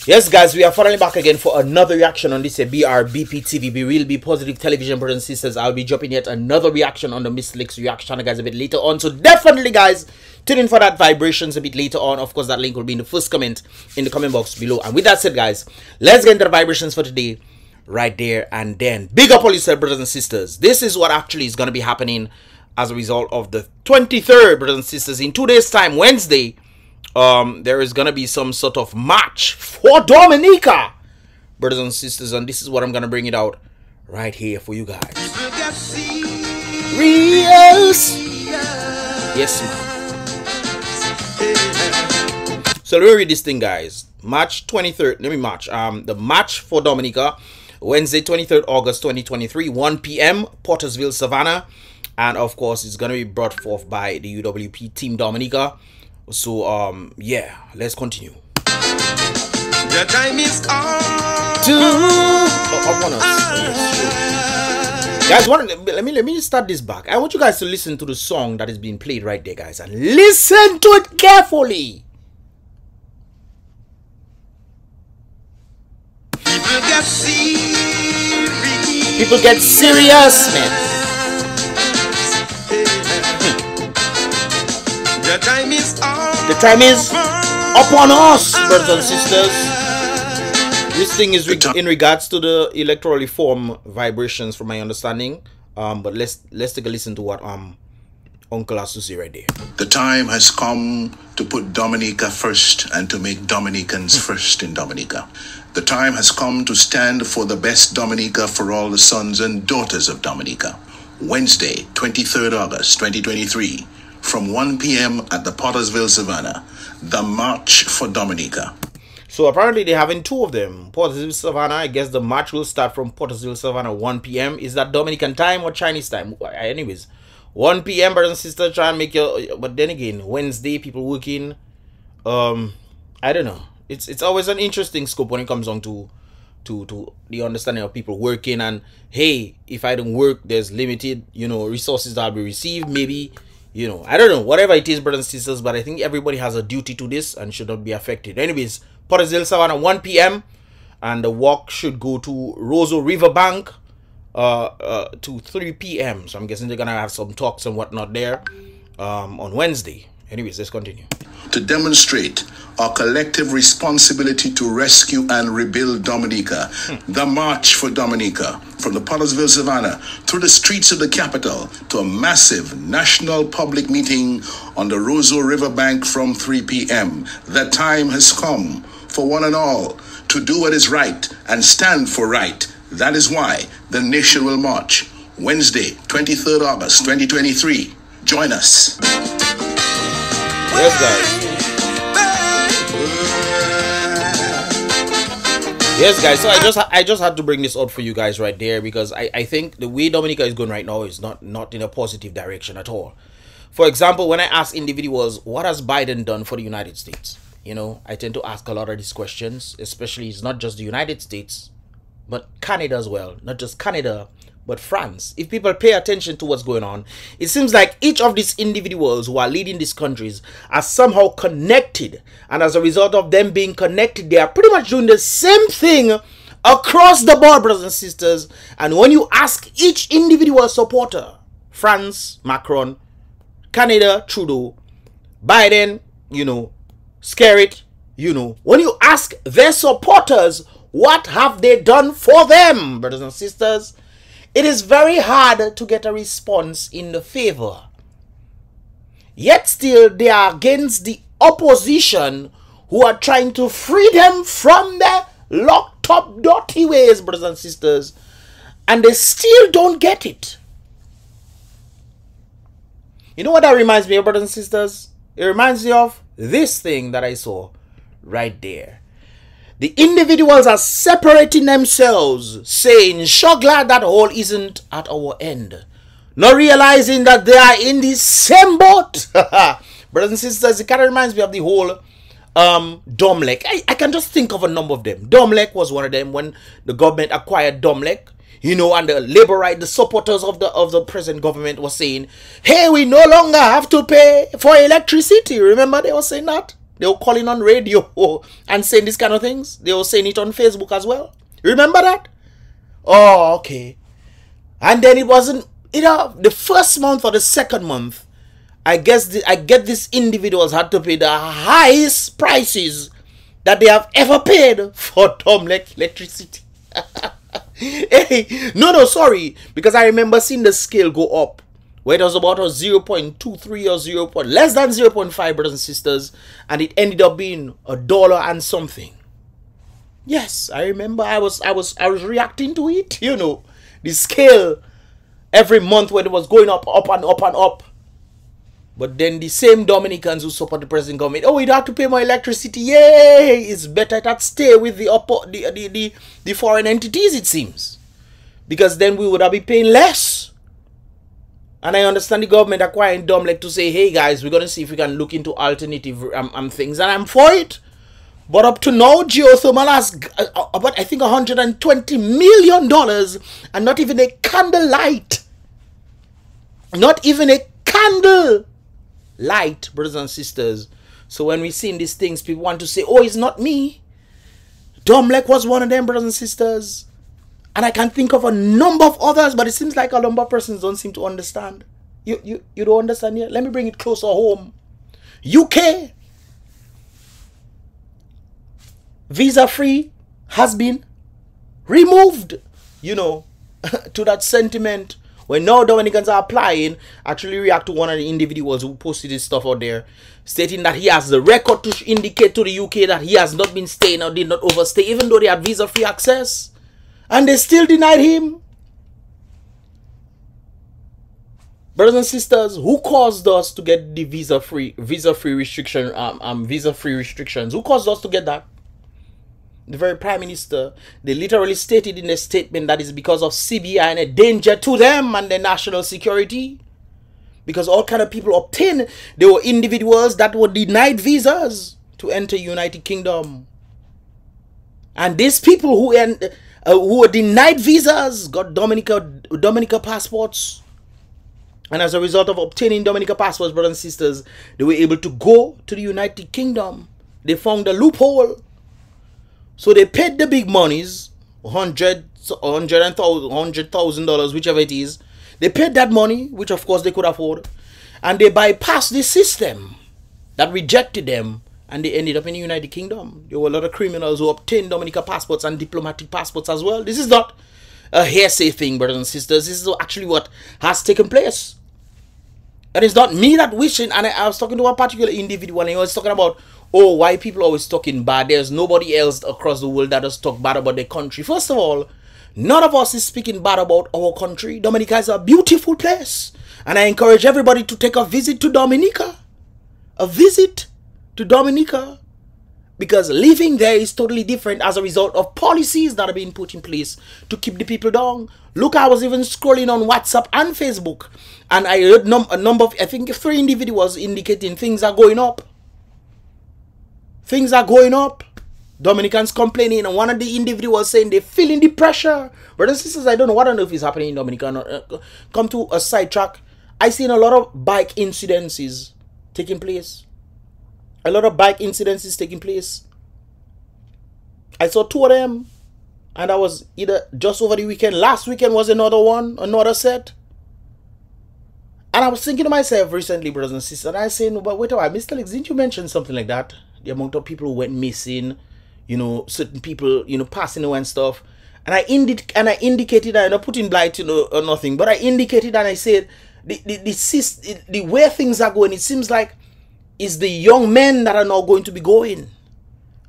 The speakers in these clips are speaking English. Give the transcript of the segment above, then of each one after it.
Yes, guys, we are finally back again for another reaction on this Brbptv, Be Real, Be Positive Television, brothers and sisters. I'll be dropping yet another reaction on the Miss Licks reaction channel, guys, a bit later on. So definitely, guys, tune in for that vibrations a bit later on. Of course, that link will be in the first comment in the comment box below. And with that said, guys, let's get into the vibrations for today right there and then. Big up all yourself, brothers and sisters. This is what actually is going to be happening as a result of the 23rd, brothers and sisters. In 2 days' time, Wednesday, there is gonna be some sort of match for Dominica, brothers and sisters, and this is what I'm gonna bring it out right here for you guys. Yes, man. So let me read this thing, guys. March 23rd. Let me match. The match for Dominica, Wednesday, 23rd August 2023, 1 p.m. Pottersville, Savannah, and of course, it's gonna be brought forth by the UWP Team Dominica. So yeah, let's continue. The time is on guys, let me start this back. I want you guys to listen to the song that is being played right there, guys, and listen to it carefully. People get serious, man. The time is on. The time is upon us, brothers and sisters. This thing is in regards to the electoral reform vibrations, from my understanding. But let's take a listen to what Uncle has to say right there. The time has come to put Dominica first and to make Dominicans first in Dominica. The time has come to stand for the best Dominica for all the sons and daughters of Dominica. Wednesday, 23rd August 2023. From 1 p.m. at the Pottersville, Savannah, the March for Dominica. So apparently they're having two of them. Pottersville, Savannah. I guess the march will start from Pottersville, Savannah, 1 p.m. Is that Dominican time or Chinese time? Anyways, 1 p.m. brothers and sisters, try and make your. But then again, Wednesday, people working. I don't know. It's always an interesting scope when it comes on to the understanding of people working. And hey, if I don't work, there's limited, resources that will be received. Maybe. I don't know, whatever it is, brothers and sisters, but I think everybody has a duty to this and should not be affected. Anyways, Pottersville, Savannah, 1 p.m. and the walk should go to Roseau Riverbank to 3 p.m. So I'm guessing they're gonna have some talks and whatnot there on Wednesday. Anyways, let's continue. To demonstrate our collective responsibility to rescue and rebuild Dominica, the March for Dominica, from the Pottersville, Savannah, through the streets of the capital to a massive national public meeting on the Roseau Riverbank from 3 p.m. The time has come for one and all to do what is right and stand for right. That is why the nation will march. Wednesday, 23rd August 2023. Join us. Yes, guys. Yes, guys. So I just had to bring this out for you guys right there, because I think the way Dominica is going right now is not in a positive direction at all. For example, when I ask individuals, what has Biden done for the United States? I tend to ask a lot of these questions, especially it's not just the United States, but Canada as well. Not just Canada, but France. If people pay attention to what's going on, it seems like each of these individuals who are leading these countries are somehow connected. And as a result of them being connected, they are pretty much doing the same thing across the board, brothers and sisters. And when you ask each individual supporter, France, Macron, Canada, Trudeau, Biden, Skerrit, when you ask their supporters, what have they done for them, brothers and sisters? It is very hard to get a response in the favor. Yet still, they are against the opposition who are trying to free them from their locked up dirty ways, brothers and sisters. And they still don't get it. You know what that reminds me of, brothers and sisters? It reminds me of this thing that I saw right there. The individuals are separating themselves, saying, "Sure glad that all isn't at our end." Not realizing that they are in the same boat. Brothers and sisters, it kind of reminds me of the whole Domlek. I can just think of a number of them. Domlek was one of them. When the government acquired Domlek, You know, and the labor right, the supporters of the present government was saying, hey, we no longer have to pay for electricity. Remember they were saying that? They were calling on radio and saying these kind of things. They were saying it on Facebook as well. Remember that? Oh, okay. And then it wasn't, you know, the first month or the second month, I get these individuals had to pay the highest prices that they have ever paid for dumb electricity. Hey, no, sorry, because I remember seeing the scale go up, where it was about a 0.23 or 0. Less than 0.5, brothers and sisters, and it ended up being $1 and something. Yes, I remember. I was reacting to it. You know, the scale every month when it was going up and up and up. But then the same Dominicans who support the present government, oh, we don't have to pay more electricity. Yay! It's better that stay with the foreign entities, it seems. Because then we would have been paying less. And I understand the government acquiring Domlec to say, hey guys, we're going to see if we can look into alternative things. And I'm for it. But up to now, geothermal has about, I think, $120 million and not even a candlelight. Not even a candle light, brothers and sisters. So when we see these things, people want to say, oh, it's not me. Domlec was one of them, brothers and sisters. And I can think of a number of others, but it seems like a number of persons don't seem to understand. You don't understand yet? Let me bring it closer home. UK. Visa-free has been removed, you know, to that sentiment. When now Dominicans are applying, actually react to one of the individuals who posted this stuff out there, stating that he has the record to indicate to the UK that he has not been staying or did not overstay, even though they had visa-free access. And they still denied him. Brothers and sisters, who caused us to get the visa-free restrictions? Who caused us to get that? The very Prime Minister. They literally stated in a statement that it's because of CBI and a danger to them and their national security. Because all kind of people obtained. There were individuals that were denied visas to enter United Kingdom. And these people who were denied visas got Dominica passports. And as a result of obtaining Dominica passports, brothers and sisters, they were able to go to the United Kingdom. They found a loophole. So they paid the big monies, $100,000, whichever it is. They paid that money, which of course they could afford. And they bypassed the system that rejected them. And they ended up in the United Kingdom. There were a lot of criminals who obtained Dominica passports and diplomatic passports as well. This is not a hearsay thing, brothers and sisters. This is actually what has taken place. And it's not me that wishing. And I was talking to a particular individual and he was talking about, oh, why people always talking bad. There's nobody else across the world that does talk bad about their country. First of all, none of us is speaking bad about our country. Dominica is a beautiful place. And I encourage everybody to take a visit to Dominica. A visit to Dominica. Because living there is totally different as a result of policies that are being put in place to keep the people down. Look, I was even scrolling on WhatsApp and Facebook. And I heard a number of, I think 3 individuals indicating things are going up. Things are going up. Dominicans complaining, and one of the individuals saying they're feeling the pressure. Brothers and sisters, I don't know what on earth is happening in Dominica. Come to a sidetrack. I seen a lot of bike incidences taking place. A lot of bike incidences taking place. I saw 2 of them, and that was either just over the weekend. Last weekend was another one, another set. And I was thinking to myself recently, brothers and sisters, and I say, no, but wait a while, Mr. Alex, didn't you mention something like that? The amount of people who went missing, you know, certain people, you know, passing away and stuff. And I indicated, I'm not putting blight, you know, or nothing, but I indicated and I said, the way things are going, it seems like it's the young men that are now going to be going.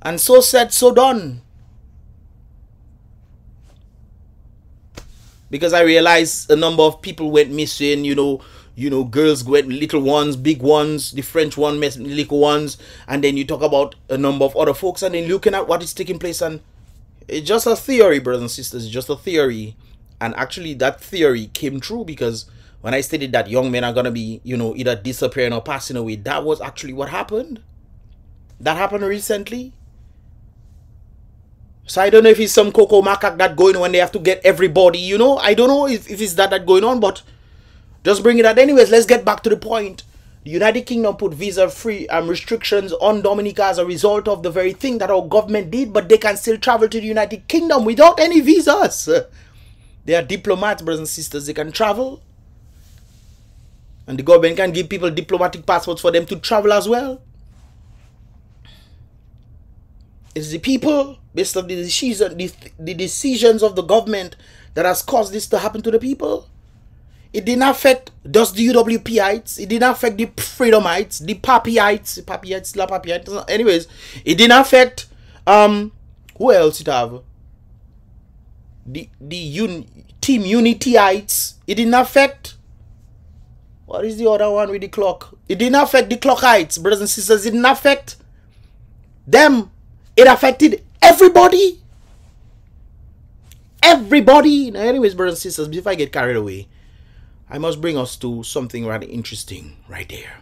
And so said, so done. Because I realized a number of people went missing, you know, girls went, little ones, big ones, the French one, little ones, and then you talk about a number of other folks, and then looking at what is taking place, and it's just a theory, brothers and sisters, it's just a theory. And actually that theory came true, because when I stated that young men are going to be, you know, either disappearing or passing away, that was actually what happened. That happened recently. So I don't know if it's some cocoa macaque that going on when they have to get everybody, you know. I don't know if it's that going on, but just bring it out. Anyways, let's get back to the point. The United Kingdom put visa-free restrictions on Dominica as a result of the very thing that our government did, but they can still travel to the United Kingdom without any visas. They are diplomats, brothers and sisters. They can travel. And the government can give people diplomatic passports for them to travel as well. It's the people, based on the decisions of the government, that has caused this to happen to the people. It didn't affect just the UWPites. It didn't affect the Freedomites, the Papyites. Papyites, la Papyites. Anyways, it didn't affect who else it have? The Team Unityites. It didn't affect, what is the other one with the clock? It didn't affect the Clockites, brothers and sisters. It didn't affect them. It affected everybody. Everybody. Now, anyways, brothers and sisters, before I get carried away, I must bring us to something rather interesting right there.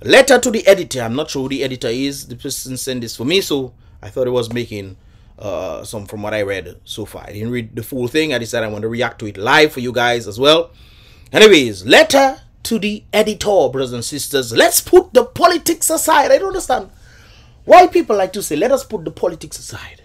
A letter to the editor. I'm not sure who the editor is. The person sent this for me, so I thought it was making some from what I read so far. I didn't read the full thing. I decided I want to react to it live for you guys as well. Anyways, letter to the editor, brothers and sisters. Let's put the politics aside. I don't understand why people like to say, let us put the politics aside.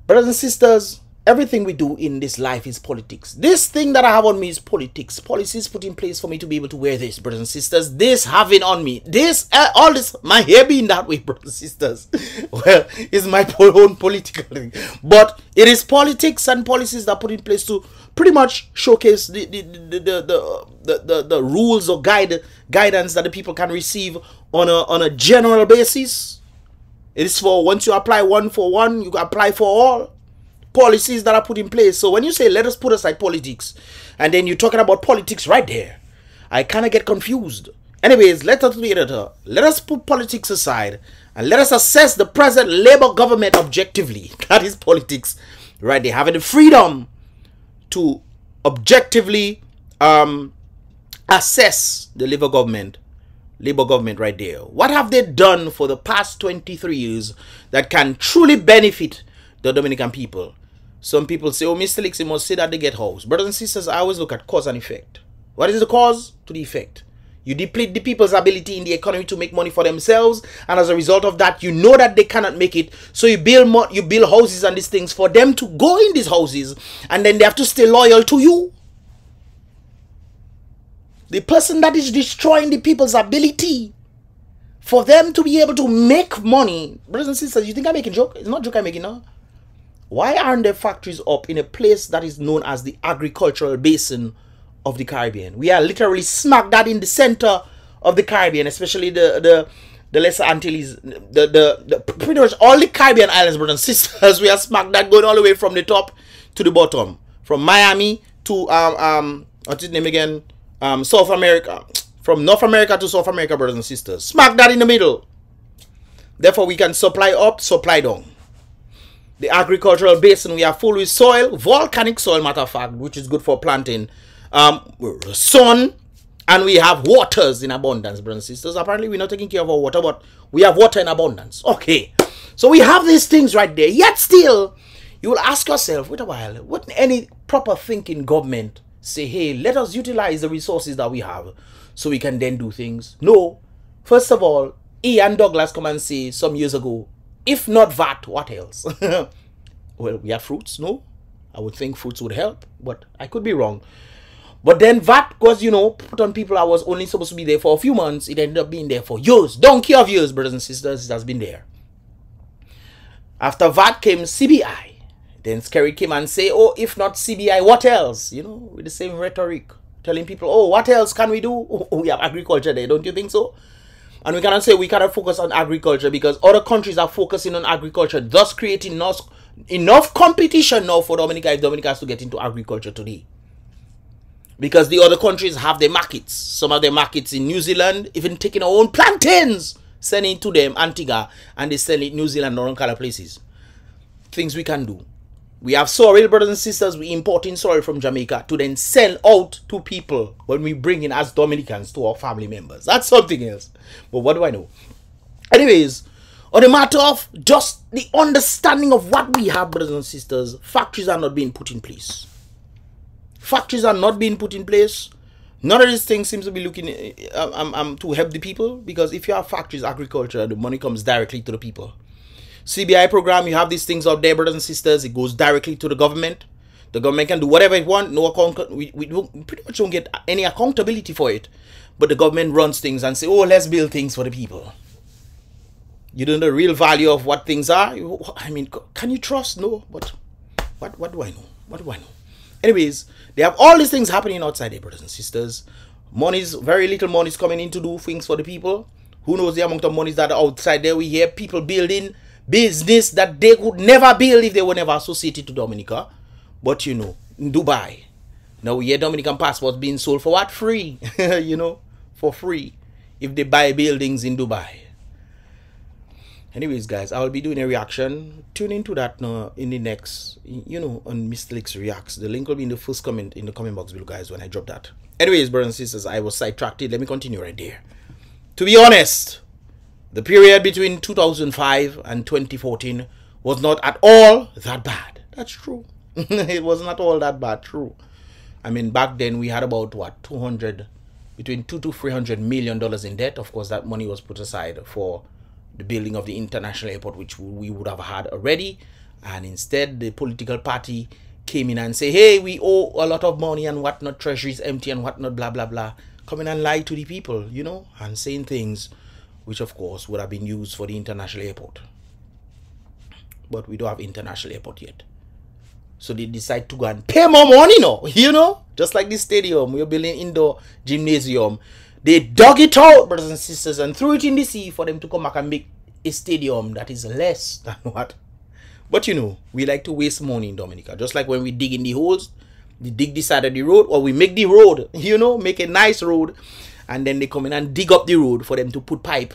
Brothers and sisters, everything we do in this life is politics. This thing that I have on me is politics. Policies put in place for me to be able to wear this, brothers and sisters. This having on me, this, all this, my hair being that way, brothers and sisters, well, is my own political thing. But it is politics and policies that are put in place to pretty much showcase the rules or guidance that the people can receive on a general basis. It is for, once you apply one for one, you can apply for all policies that are put in place. So when you say let us put aside politics, and then you're talking about politics right there, I kind of get confused. Anyways, let us put politics aside and let us assess the present Labour government objectively. That is politics right there, having the freedom to objectively assess the Labour government right there. What have they done for the past 23 years that can truly benefit the Dominican people? Some people say, oh, Mr. Lix, you must say that they get house. Brothers and sisters, I always look at cause and effect. What is the cause to the effect? You deplete the people's ability in the economy to make money for themselves, and as a result of that, you know that they cannot make it. So you build houses and these things for them to go in these houses, and then they have to stay loyal to you. The person that is destroying the people's ability for them to be able to make money. Brothers and sisters, you think I'm making a joke? It's not a joke I'm making now. Why aren't there factories up in a place that is known as the agricultural basin of the Caribbean? We are literally smack dab in the center of the Caribbean, especially the Lesser Antilles, the pretty much all the Caribbean islands, brothers and sisters. We are smack dab going all the way from the top to the bottom, from Miami to what's his name again? South America, from North America to South America, brothers and sisters. Smack that in the middle. Therefore, we can supply up, supply down. The agricultural basin, we are full with soil, volcanic soil, matter of fact, which is good for planting. Sun, and we have waters in abundance, brothers and sisters. Apparently, we're not taking care of our water, but we have water in abundance. Okay. So we have these things right there. Yet still, you will ask yourself, wait a while, wouldn't any proper thinking government say, hey, let us utilize the resources that we have so we can then do things? No. First of all, Ian Douglas come and say some years ago, if not VAT, what else? Well, we have fruits, no? I would think fruits would help, but I could be wrong. But then VAT was, you know, put on people that was only supposed to be there for a few months. It ended up being there for years. Donkey of years, brothers and sisters, it has been there. After VAT came CBI. Then Scary came and say, oh, if not CBI, what else? You know, with the same rhetoric. Telling people, oh, what else can we do? Oh, we have agriculture there, don't you think so? And we cannot say we cannot focus on agriculture because other countries are focusing on agriculture, thus creating enough competition now for Dominica if Dominica has to get into agriculture today. Because the other countries have their markets. Some of their markets in New Zealand, even taking our own plantains, sending to them Antigua, and they sell it New Zealand or other kind of places. Things we can do. We have soil, brothers and sisters. We importing soil from Jamaica to then sell out to people when we bring in as Dominicans to our family members. That's something else. But what do I know? Anyways, or the matter of just the understanding of what we have, brothers and sisters, factories are not being put in place. Factories are not being put in place. None of these things seems to be looking to help the people, because if you have factories, agriculture, the money comes directly to the people. CBI program, you have these things out there, brothers and sisters, it goes directly to the government. The government can do whatever it wants. No account, we pretty much don't get any accountability for it. But the government runs things and say, oh, let's build things for the people. You don't know the real value of what things are. I mean, can you trust? No, but what do I know? What do I know? Anyways, they have all these things happening outside there, brothers and sisters. Money's, very little money is coming in to do things for the people. Who knows the amount of monies that are outside there? We hear people building business that they could never build if they were never associated to Dominica. But you know, in Dubai, now we hear Dominican passports being sold for what? Free. You know, for free, if they buy buildings in Dubai. Anyways, guys, I will be doing a reaction. Tune into that in the next, you know, on Mr. Licks Reacts. The link will be in the first comment in the comment box below, guys, when I drop that. Anyways, brothers and sisters, I was sidetracked. Let me continue right there. To be honest, the period between 2005 and 2014 was not at all that bad. That's true. It wasn't at all that bad. True. I mean, back then we had about what, between $200 to $300 million in debt. Of course, that money was put aside for the building of the international airport, which we would have had already. And instead, the political party came in and say, hey, we owe a lot of money and whatnot, treasury is empty and whatnot, blah, blah, blah. Come in and lie to the people, you know, and saying things which, of course, would have been used for the international airport. But we don't have international airport yet. So they decide to go and pay more money now, you know, just like this stadium. We're building indoor gymnasium. They dug it out, brothers and sisters, and threw it in the sea for them to come back and make a stadium that is less than what. But you know, we like to waste money in Dominica. Just like when we dig in the holes, we dig the side of the road, or we make the road, you know, make a nice road, and then they come in and dig up the road for them to put pipe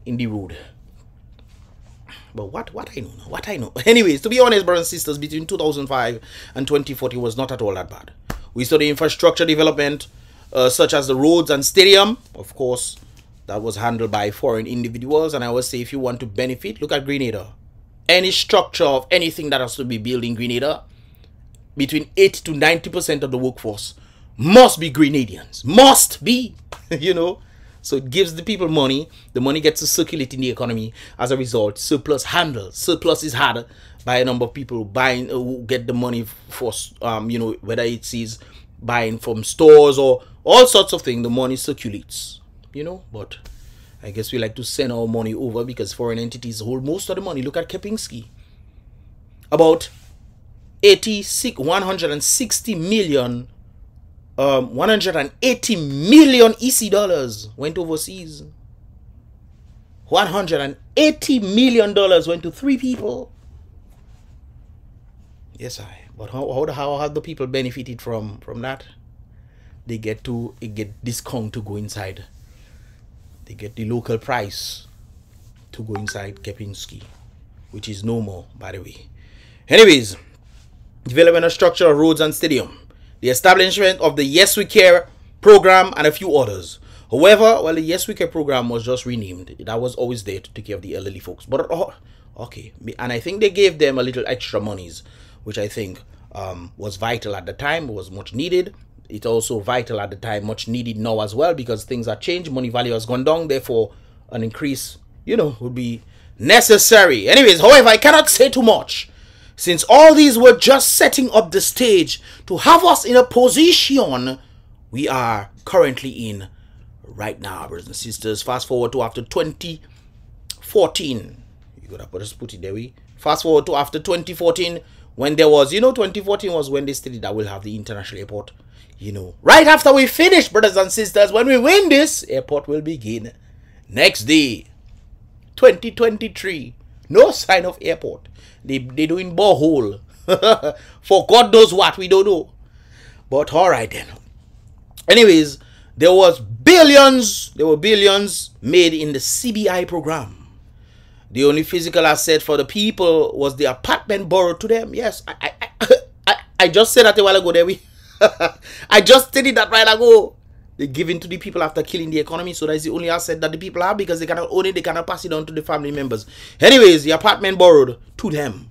in the road. But what I know now, what I know. Anyways, to be honest, brothers and sisters, between 2005 and 2040 was not at all that bad. We saw the infrastructure development, such as the roads and stadium. Of course, that was handled by foreign individuals. And I always say, if you want to benefit, look at Grenada. Any structure of anything that has to be built in Grenada, between 80 to 90% of the workforce must be Grenadians. Must be, you know. So it gives the people money. The money gets to circulate in the economy. As a result, surplus handle. Surplus is had by a number of people buying, who get the money for, you know, whether it is buying from stores or all sorts of things. The money circulates, you know. But I guess we like to send our money over because foreign entities hold most of the money. Look at Kepinski. About 160 million 180 million EC dollars went overseas. $180 million went to 3 people. Yes, but how have the people benefited from that? They get discount to go inside. They get the local price to go inside Kepinski, which is no more, by the way. Anyways, development of structure of roads and stadium. The establishment of the Yes We Care program and a few others. However, well, the Yes We Care program was just renamed. That was always there to take care of the elderly folks. But okay, and I think they gave them a little extra monies, which I think was vital at the time, was much needed. It's also vital at the time, much needed now as well, because things are changed. Money value has gone down. Therefore, an increase, you know, would be necessary. Anyways, however, I cannot say too much, since all these were just setting up the stage to have us in a position we are currently in right now, brothers and sisters. Fast forward to after 2014. You gotta put it there. Fast forward to after 2014, when there was, you know, 2014 was when they stated that we'll have the international airport. You know, right after we finish, brothers and sisters, when we win this, airport will begin. Next day, 2023, no sign of airport. They doing borehole. For God knows what, we don't know. But all right then. Anyways, there were billions made in the CBI program. The only physical asset for the people was the apartment borrowed to them. Yes, I just said that a while ago there. I just stated that right ago. They give it to the people after killing the economy. So that's the only asset that the people have because they cannot own it. They cannot pass it on to the family members. Anyways, the apartment borrowed to them.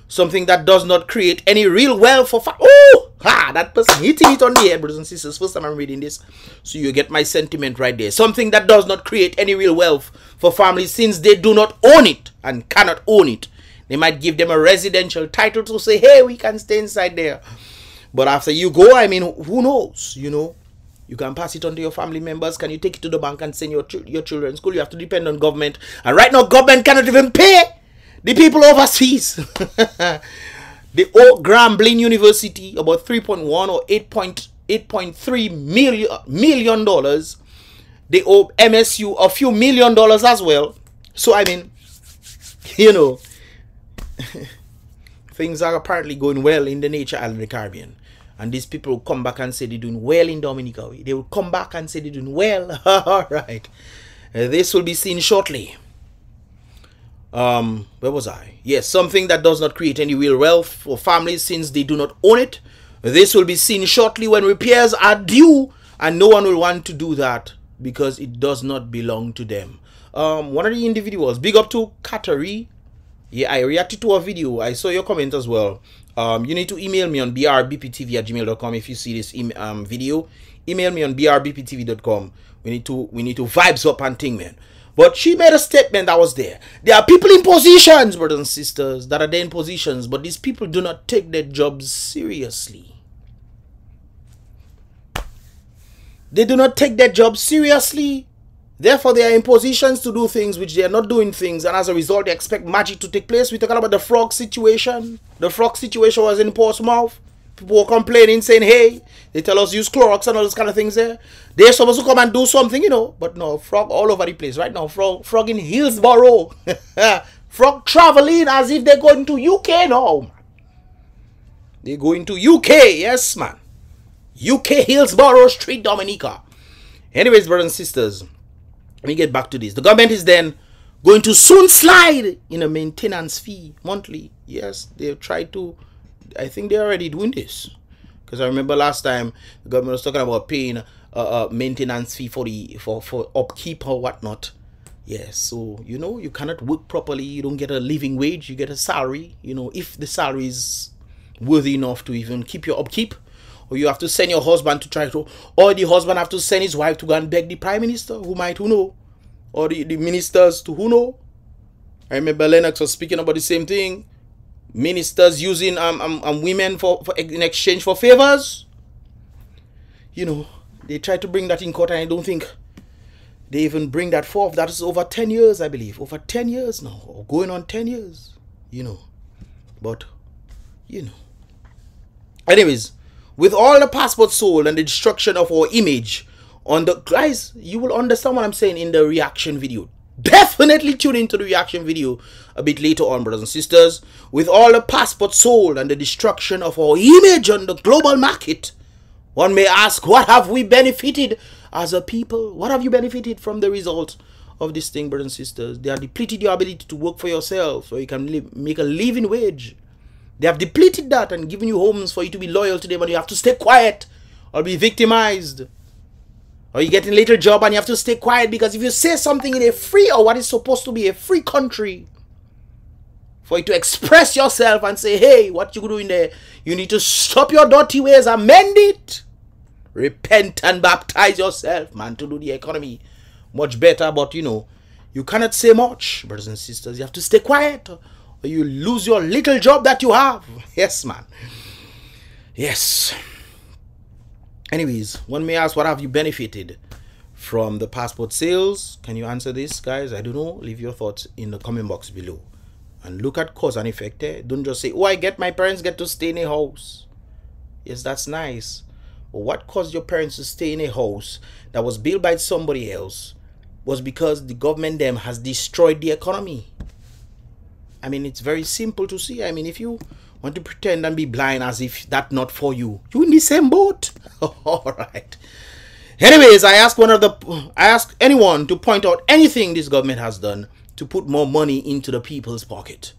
Something that does not create any real wealth for oh, ha, that person hitting it on the head, brothers and sisters. First time I'm reading this, so you get my sentiment right there. Something that does not create any real wealth for families since they do not own it and cannot own it. They might give them a residential title to say, hey, we can stay inside there. But after you go, I mean, who knows, you know? You can pass it on to your family members. Can you take it to the bank and send your children to school? You have to depend on government. And right now, government cannot even pay the people overseas. The old Grambling University, about 3.1 or 8.3 million dollars. They owe MSU a few $1 million as well. So, I mean, you know, things are apparently going well in the nature island of the Caribbean. And these people will come back and say they're doing well in Dominica. They will come back and say they're doing well. All right. This will be seen shortly. Where was I? Yes, something that does not create any real wealth for families since they do not own it. This will be seen shortly when repairs are due. And no one will want to do that because it does not belong to them. One of the individuals, big up to Katari. Yeah, I reacted to a video. I saw your comment as well. You need to email me on brbptv@gmail.com if you see this video. Email me on brbptv.com. We need to vibes up and thing, man. But she made a statement that was there. There are people in positions, brothers and sisters, that are there in positions, but these people do not take their jobs seriously. They do not take their jobs seriously. Therefore, they are in positions to do things which they are not doing things, and as a result, they expect magic to take place. We're talking about the frog situation. The frog situation was in Portsmouth. People were complaining, saying, hey, they tell us use Clorox and all those kind of things there. They're supposed to come and do something, you know. But no, frog all over the place. Right now, frog in Hillsborough. Frog traveling as if they're going to UK now. They're going to UK, yes, man. UK, Hillsborough Street, Dominica. Anyways, brothers and sisters, let me get back to this. The government is then going to soon slide in a maintenance fee monthly. Yes, they've tried to. I think they're already doing this. Because I remember last time the government was talking about paying a maintenance fee for upkeep or whatnot. Yes, so, you know, you cannot work properly. You don't get a living wage. You get a salary. You know, if the salary is worthy enough to even keep your upkeep. Or you have to send your husband to try to, or the husband have to send his wife to go and beg the prime minister, who know, or the ministers to who know. I remember Lennox was speaking about the same thing. Ministers using women for in exchange for favors. You know, they try to bring that in court, and I don't think they even bring that forth. That is over 10 years, I believe. Over 10 years now, or going on 10 years. You know, but you know. Anyways. With all the passports sold and the destruction of our image on the guys, you will understand what I'm saying in the reaction video. Definitely tune into the reaction video a bit later on, brothers and sisters. With all the passports sold and the destruction of our image on the global market, one may ask, what have we benefited as a people? What have you benefited from the result of this thing, brothers and sisters? They have depleted your ability to work for yourself so you can make a living wage. They have depleted that and given you homes for you to be loyal to them, and you have to stay quiet or be victimized. Or you get a little job and you have to stay quiet because if you say something in a free or what is supposed to be a free country, for you to express yourself and say, hey, what you doing there? You need to stop your dirty ways, amend it. Repent and baptize yourself, man, to do the economy much better. But, you know, you cannot say much, brothers and sisters. You have to stay quiet. Or you lose your little job that you have. Yes, man. Yes. Anyways, one may ask, what have you benefited from the passport sales? Can you answer this, guys? I don't know. Leave your thoughts in the comment box below. And look at cause and effect there. Don't just say, oh, my parents get to stay in a house. Yes, that's nice. But what caused your parents to stay in a house that was built by somebody else was because the government them has destroyed the economy. I mean, it's very simple to see. I mean, if you want to pretend and be blind as if that's not for you, you're in the same boat. All right. Anyways, I ask anyone to point out anything this government has done to put more money into the people's pocket.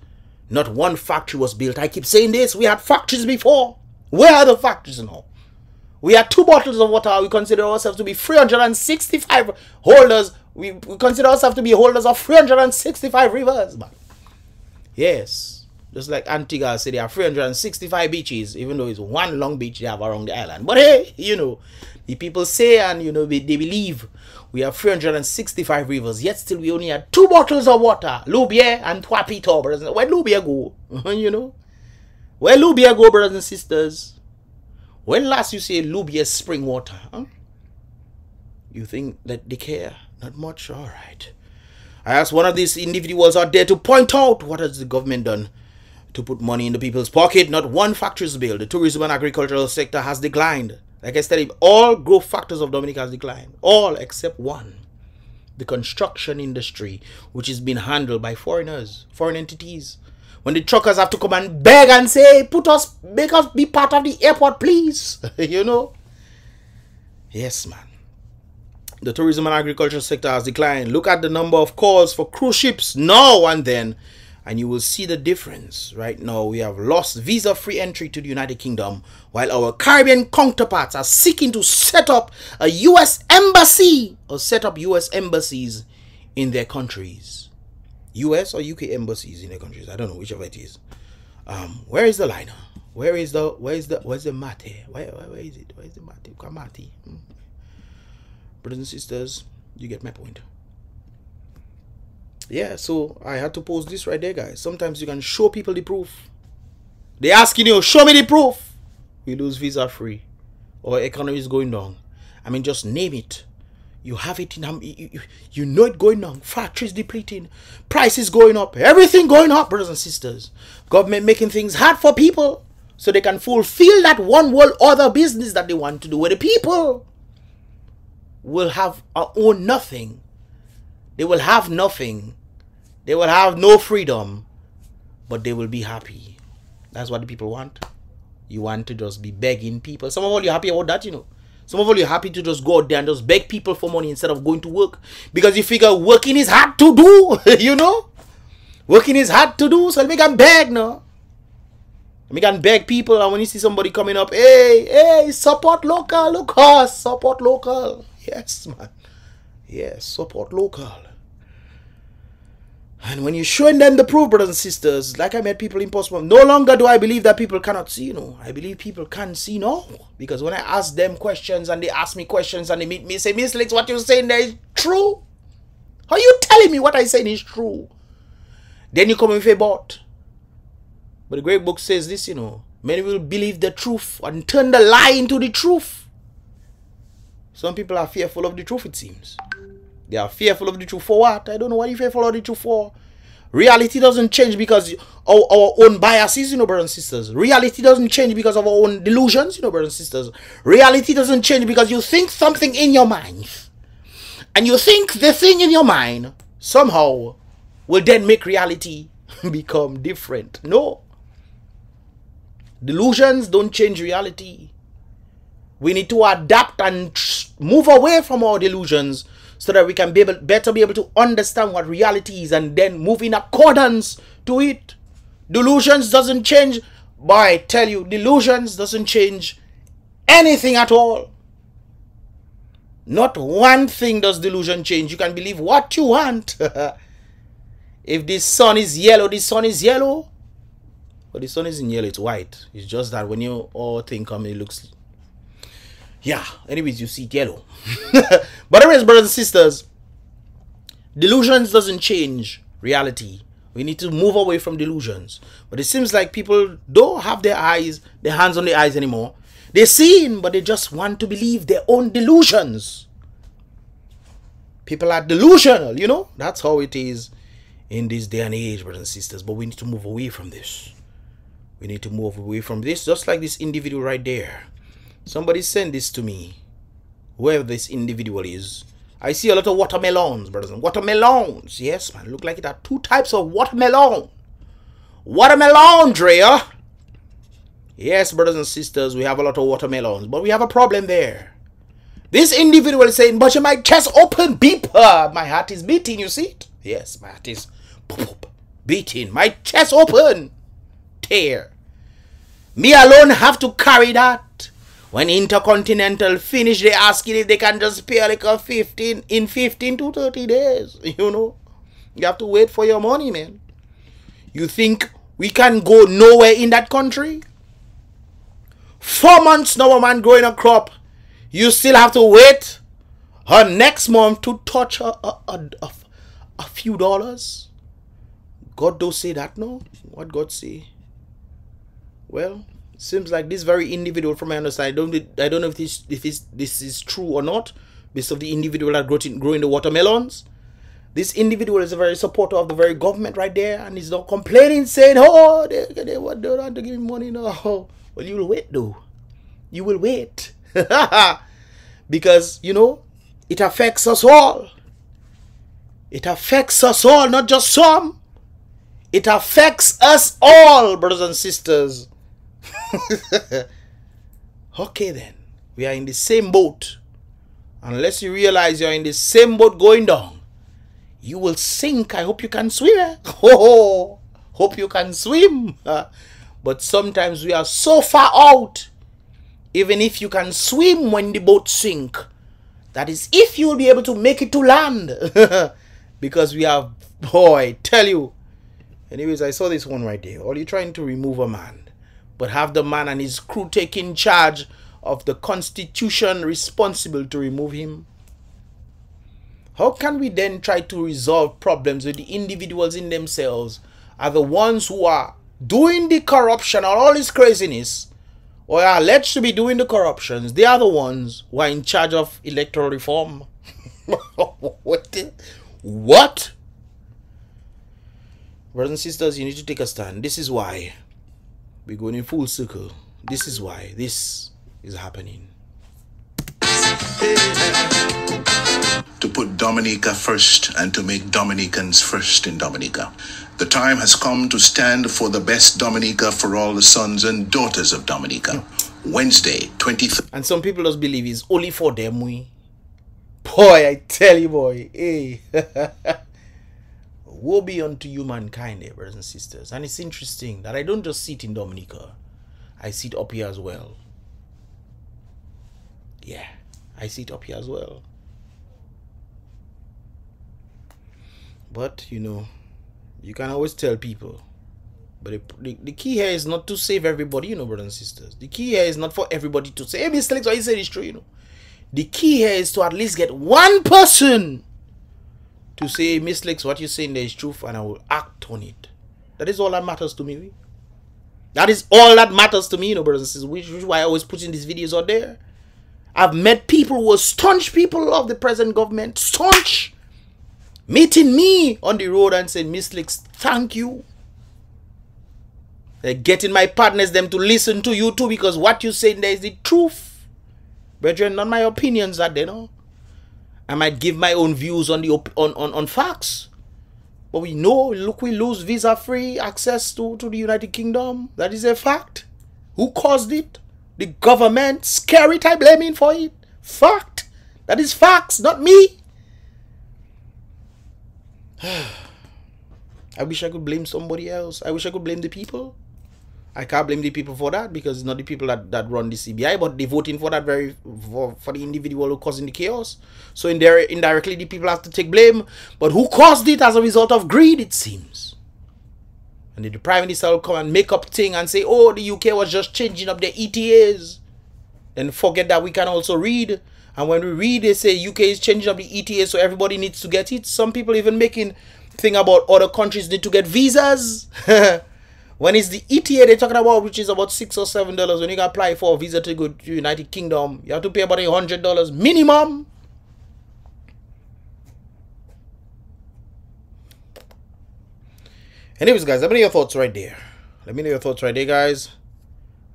Not one factory was built. I keep saying this. We had factories before. Where are the factories now? We had 2 bottles of water. We consider ourselves to be 365 holders. We consider ourselves to be holders of 365 rivers, man. Yes. Just like Antigua said, there are 365 beaches, even though it's one long beach they have around the island. But hey, you know, the people say and, you know, they believe we have 365 rivers, yet still we only had 2 bottles of water. Loubier and Tuapito, brothers. Where Loubier go? You know? Where Loubier go, brothers and sisters? When last you say Loubier spring water? Huh? You think that they care? Not much? Alright. I asked one of these individuals out there to point out what has the government done to put money in the people's pocket. Not one factory is built. The tourism and agricultural sector has declined. Like I said, all growth factors of Dominica has declined. All except one. The construction industry, which is being handled by foreigners, foreign entities. When the truckers have to come and beg and say, make us be part of the airport, please. You know? Yes, man. The tourism and agriculture sector has declined. Look at the number of calls for cruise ships now and then, and you will see the difference. Right now, we have lost visa-free entry to the United Kingdom, while our Caribbean counterparts are seeking to set up a U.S. embassy or set up U.S. embassies in their countries. US or UK embassies in their countries. I don't know, whichever it is. Where is the liner? Where's the mate? Where is it? Where is the mate? Brothers and sisters, you get my point. Yeah, so I had to post this right there, guys. Sometimes you can show people the proof. They asking you, show me the proof. We lose visa free. Our economy is going down. I mean, just name it. You have it in, you know it going on. Factories depleting. Prices going up. Everything going up, brothers and sisters. Government making things hard for people so they can fulfill that one world order business that they want to do. Where the people will have own nothing. They will have nothing. They will have no freedom. But they will be happy. That's what the people want. You want to just be begging people. Some of all you're happy about that, you know. Some of you are happy to just go out there and just beg people for money instead of going to work. Because you figure working is hard to do, you know. Working is hard to do, so we can beg, no. We can beg people, and when you see somebody coming up, hey, support local, look us, support local. Yes, man. Yes, support local. And when you're showing them the proof, brothers and sisters, like I met people in Postman, no longer do I believe that people cannot see, you know. I believe people can see now. Because when I ask them questions and they ask me questions and they meet me, say, Miss Lex, what you're saying there is true. How are you telling me what I'm saying is true? Then you come with a but. But the great book says this, you know. Many will believe the truth and turn the lie into the truth. Some people are fearful of the truth, it seems. They are fearful of the truth for what? I don't know what you're fearful of the truth for. Reality doesn't change because our own biases, you know, brothers and sisters. Reality doesn't change because of our own delusions, you know, brothers and sisters. Reality doesn't change because you think something in your mind. And you think the thing in your mind somehow will then make reality become different. No. Delusions don't change reality. We need to adapt and move away from our delusions so that we can better be able to understand what reality is and then move in accordance to it. Delusions doesn't change. Boy, I tell you, delusions doesn't change anything at all. Not one thing does delusion change. You can believe what you want. If the sun is yellow, the sun is yellow. But the sun isn't yellow, it's white. It's just that when you all think it looks... Yeah, anyways, you see it yellow. But anyways, brothers and sisters, delusions doesn't change reality. We need to move away from delusions. But it seems like people don't have their hands on their eyes anymore. They're seeing, but they just want to believe their own delusions. People are delusional, you know. That's how it is in this day and age, brothers and sisters. But we need to move away from this. We need to move away from this, just like this individual right there. Somebody sent this to me. Whoever this individual is. I see a lot of watermelons, brothers. Watermelons. Yes, man. Look like it are two types of watermelon. Watermelon, Drea. Yes, brothers and sisters, we have a lot of watermelons. But we have a problem there. This individual is saying, but my chest open, beep. My heart is beating, you see it? Yes, my heart is beating. My chest open. Tear. Me alone have to carry that. When Intercontinental finish, they asking if they can just pay like a 15 to 30 days. You know, you have to wait for your money, man. You think we can go nowhere in that country? 4 months now, a man growing a crop. You still have to wait her next month to touch a few dollars. God don't say that, no? What God say? Well, seems like this very individual, from my understanding, I don't know if this is true or not, based on the individual that growing the watermelons. This individual is a very supporter of the very government right there, and he's not complaining, saying, "Oh, they want to give me money now." Well, you will wait, though. You will wait, because you know it affects us all. It affects us all, not just some. It affects us all, brothers and sisters. Okay, then. We are in the same boat. Unless you realize you're in the same boat going down, you will sink. I hope you can swim. Oh, hope you can swim. But sometimes we are so far out, even if you can swim when the boat sink, that is if you will be able to make it to land. Because we have, boy, I tell you. Anyways, I saw this one right there. All you trying to remove a man, but have the man and his crew taking charge of the constitution responsible to remove him. How can we then try to resolve problems with the individuals in themselves are the ones who are doing the corruption and all this craziness, or are alleged to be doing the corruptions? They are the ones who are in charge of electoral reform. What? Brothers and sisters, you need to take a stand. This is why we're going in full circle. This is why this is happening. To put Dominica first and to make Dominicans first in Dominica. The time has come to stand for the best Dominica for all the sons and daughters of Dominica. Wednesday, 23rd. And some people just believe it's only for them. Boy, I tell you, boy. Hey. Woe be unto humankind, brothers and sisters. And it's interesting that I don't just sit in Dominica. I sit up here as well. Yeah, I sit up here as well. But, you know, you can always tell people. But the key here is not to save everybody, you know, brothers and sisters. The key here is not for everybody to say, "Hey, Mr. Lex, what you said is true," you know. The key here is to at least get one person to say, "Miss Lex, what you're saying there is truth, and I will act on it." That is all that matters to me. That is all that matters to me, you know, brothers and sisters, which is why I always put in these videos out there. I've met people who are staunch people of the present government, staunch, meeting me on the road and saying, "Miss Lex, thank you." They're getting my partners them to listen to you too, because what you're saying there is the truth. Brethren, not my opinions that they know. I might give my own views on the on facts, but we know, look, we lose visa-free access to the United Kingdom. That is a fact. Who caused it? The government. Scary type blaming for it. Fact. That is facts, not me. I wish I could blame somebody else. I wish I could blame the people. I can't blame the people for that, because it's not the people that run the CBI, but they're voting for that for the individual who causing the chaos. So indirectly the people have to take blame. But who caused it as a result of greed, it seems. And the Prime Minister will come and make up thing and say, "Oh, the UK was just changing up their ETAs." And forget that we can also read. And when we read, they say UK is changing up the ETAs, so everybody needs to get it. Some people even making thing about other countries need to get visas. When it's the ETA they're talking about, which is about $6 or $7, when you can apply for a visa to go to United Kingdom, you have to pay about $100 minimum. Anyways, guys, let me know your thoughts right there. Let me know your thoughts right there, guys.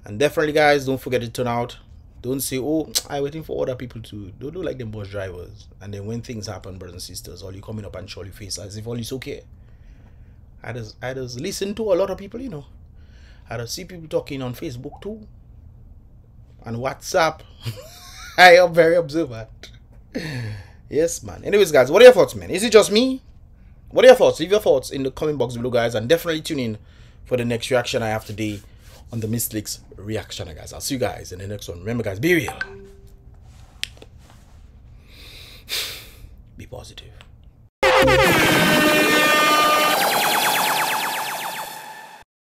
And definitely, guys, don't forget to turn out. Don't say, "Oh, I'm waiting for other people to." Don't do like them bus drivers. And then when things happen, brothers and sisters, all you coming up and show your face as if all is okay. I just listen to a lot of people, you know. I just see people talking on Facebook too. And WhatsApp. I am very observant. Yes, man. Anyways, guys, what are your thoughts, man? Is it just me? What are your thoughts? Leave your thoughts in the comment box below, guys. And definitely tune in for the next reaction I have today on the Mystics reaction, guys. I'll see you guys in the next one. Remember, guys, be real. Be positive.